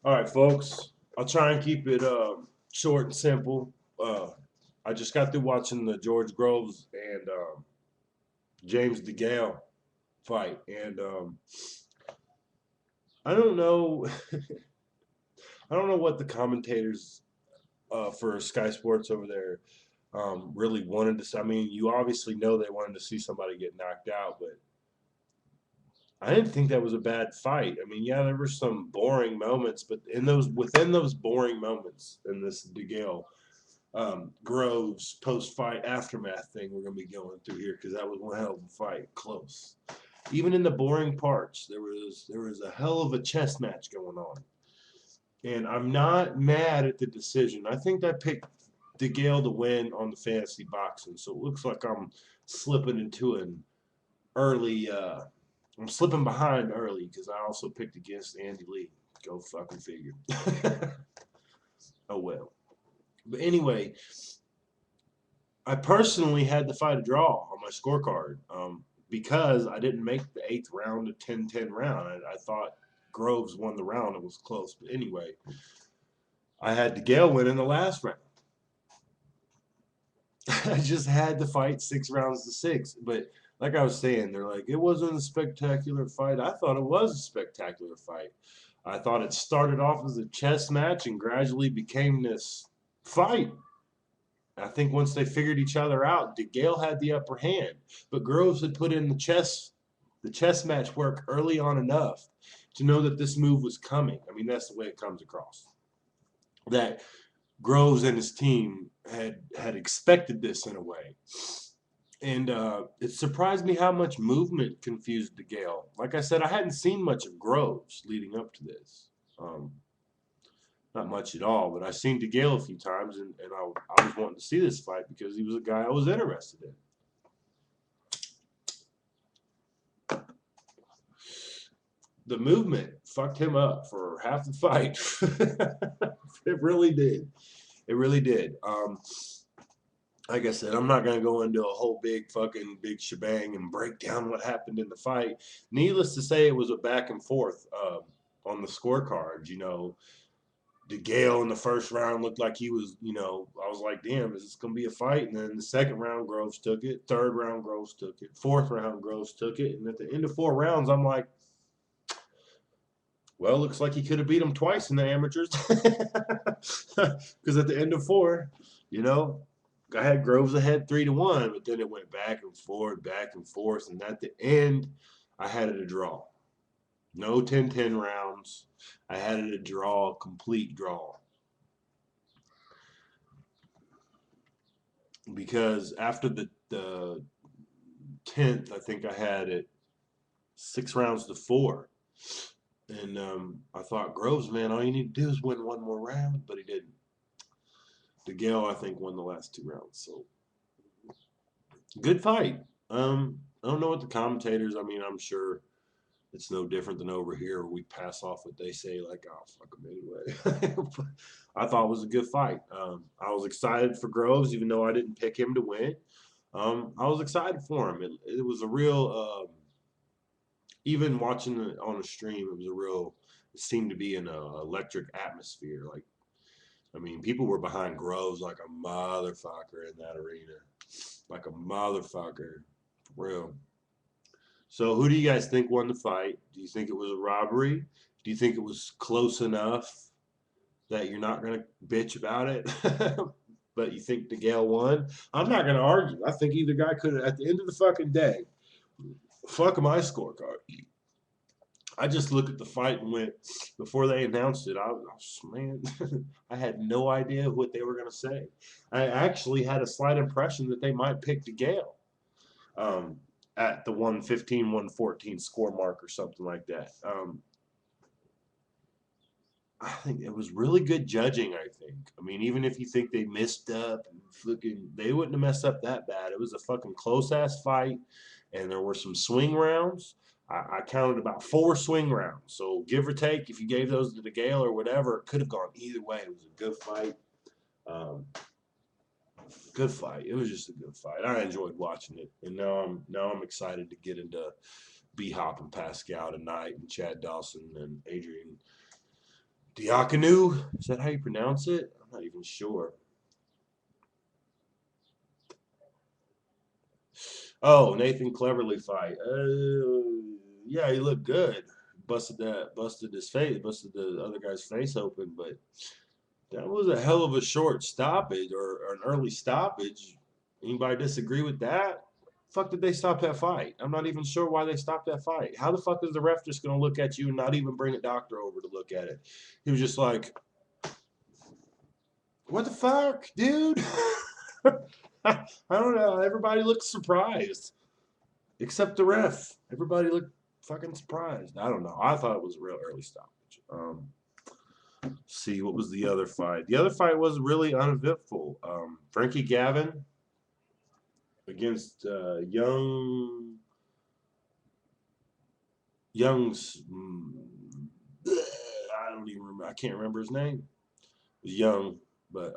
All right, folks. I'll try and keep it short and simple. I just got through watching the George Groves and James Degale fight, and I don't know. I don't know what the commentators for Sky Sports over there really wanted to see. I mean, you obviously know they wanted to see somebody get knocked out, but I didn't think that was a bad fight. I mean, yeah, there were some boring moments, but within those boring moments in this Degale Groves post fight aftermath thing we're gonna be going through here because that was one hell of a fight, close. Even in the boring parts, there was a hell of a chess match going on, and I'm not mad at the decision. I think I picked Degale to win on the fantasy boxing, so it looks like I'm slipping into an early. I'm slipping behind early because I also picked against Andy Lee. Go fucking figure. Oh well. But anyway, I personally had to fight a draw on my scorecard because I didn't make the eighth round a 10-10 round. I thought Groves won the round. It was close. But anyway, I had DeGale win in the last round. I just had to fight 6 rounds to 6. But like I was saying, they're like, it wasn't a spectacular fight. I thought it was a spectacular fight. I thought it started off as a chess match and gradually became this fight. I think once they figured each other out, DeGale had the upper hand, but Groves had put in the chess match work early on enough to know that this move was coming. I mean, that's the way it comes across. That Groves and his team had expected this in a way, and it surprised me how much movement confused DeGale. Like I said, I hadn't seen much of Groves leading up to this. Um, Not much at all, but I've seen DeGale a few times, and I was wanting to see this fight because he was a guy I was interested in. The movement fucked him up for half the fight. It really did. It really did. Like I said, I'm not going to go into a whole big shebang and break down what happened in the fight. Needless to say, it was a back and forth on the scorecards. DeGale in the first round looked like he was, I was like, damn, is this going to be a fight? And then the second round, Groves took it. Third round, Groves took it. Fourth round, Groves took it. And at the end of 4 rounds, I'm like, well, looks like he could have beat him twice in the amateurs. Because at the end of 4, I had Groves ahead 3-1, but then it went back and forth. And at the end, I had it a draw. No 10-10 rounds. I had it a draw, complete draw. Because after the 10th, I think I had it 6 rounds to 4. And I thought, Groves, man, all you need to do is win one more round, but he didn't. DeGale, I think, won the last 2 rounds. So, good fight. I don't know what the commentators, I mean, I'm sure it's no different than over here where we pass off what they say like, oh, fuck them anyway. I thought it was a good fight. I was excited for Groves, even though I didn't pick him to win. I was excited for him. It was a real, even watching it on a stream, it seemed to be an electric atmosphere. Like, I mean, people were behind Groves like a motherfucker in that arena. Like a motherfucker. For real. So who do you guys think won the fight? Do you think it was a robbery? Do you think it was close enough that you're not going to bitch about it? But you think DeGale won? I'm not going to argue. I think either guy could have, at the end of the fucking day, fuck my scorecard. I just looked at the fight and went, before they announced it, man, I had no idea what they were going to say. I actually had a slight impression that they might pick DeGale. At the 115, 114 score mark or something like that. I think it was really good judging, I think. I mean, even if you think they messed up, they wouldn't have messed up that bad. It was a fucking close-ass fight, and there were some swing rounds. I counted about 4 swing rounds. So give or take, if you gave those to DeGale or whatever, it could have gone either way. It was a good fight. Good fight. It was just a good fight. I enjoyed watching it, and now I'm excited to get into B Hop and Pascal tonight, and Chad Dawson and Adrian Diakonu, is that how you pronounce it? I'm not even sure. Oh, Nathan Cleverly fight. Yeah, he looked good. Busted his face, busted the other guy's face open, but that was a hell of a short stoppage or an early stoppage. Anybody disagree with that? Fuck did they stop that fight? I'm not even sure why they stopped that fight. How the fuck is the ref just gonna look at you and not even bring a doctor over to look at it? He was just like, what the fuck, dude? I don't know. Everybody looked surprised. Except the ref. Everybody looked fucking surprised. I don't know. I thought it was a real early stoppage. See, what was the other fight? The other fight was really uneventful. Frankie Gavin against Young's. I don't even remember. I can't remember his name. It was Young, but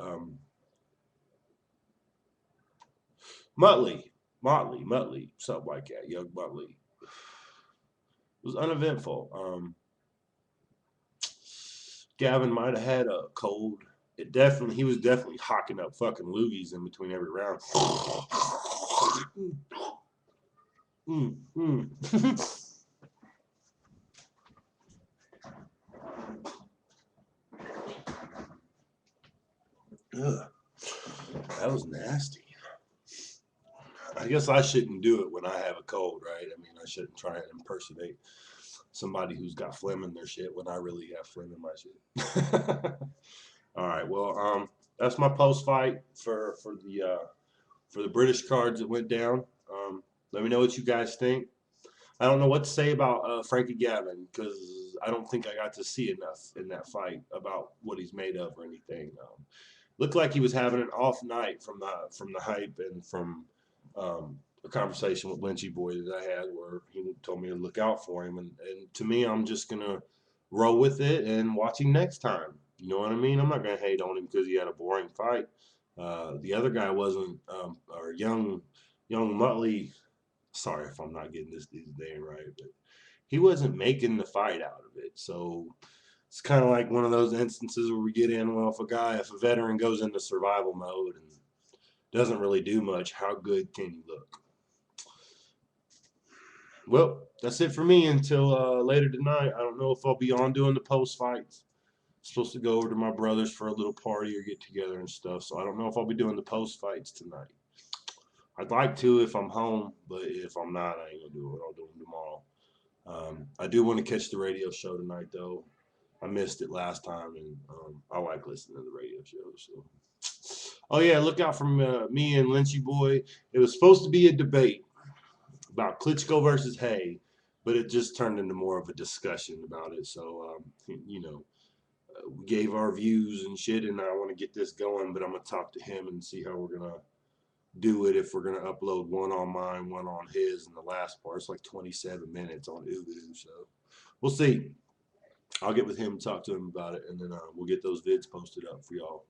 Muttley, something like that. Young Muttley. It was uneventful. Gavin might have had a cold. He was definitely hocking up fucking loogies in between every round. Ugh, that was nasty. I guess I shouldn't do it when I have a cold, right? I mean, I shouldn't try and impersonate somebody who's got phlegm in their shit when I really have phlegm in my shit. All right, well, that's my post fight for the British cards that went down. Let me know what you guys think. I don't know what to say about Frankie Gavin because I don't think I got to see enough in that fight about what he's made of or anything. Looked like he was having an off night from the hype and from a conversation with Lynchy Boy that I had where he told me to look out for him. And to me, I'm just gonna roll with it and watch him next time. You know what I mean? I'm not gonna hate on him because he had a boring fight. The other guy wasn't, or young Muttley. Sorry if I'm not getting his name right, but he wasn't making the fight out of it. So it's kind of like one of those instances where we get in. Well, if a veteran goes into survival mode and doesn't really do much, how good can you look? Well, that's it for me until later tonight. I don't know if I'll be on doing the post fights. Supposed to go over to my brother's for a little party or get together and stuff. So I don't know if I'll be doing the post fights tonight. I'd like to if I'm home, but if I'm not, I ain't gonna do it. I'll do them tomorrow. I do want to catch the radio show tonight, though. I missed it last time, and I like listening to the radio show. So, oh yeah, look out for me and Lynchy Boy. It was supposed to be a debate about Klitschko versus Hay, but it just turned into more of a discussion about it. So, we gave our views and shit, and I want to get this going, but I'm gonna talk to him and see how we're gonna do it. If we're gonna upload one on mine, one on his, and the last part's like 27 minutes on Ubu. So we'll see. I'll get with him and talk to him about it, and then we'll get those vids posted up for y'all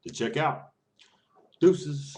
to check out. Deuces.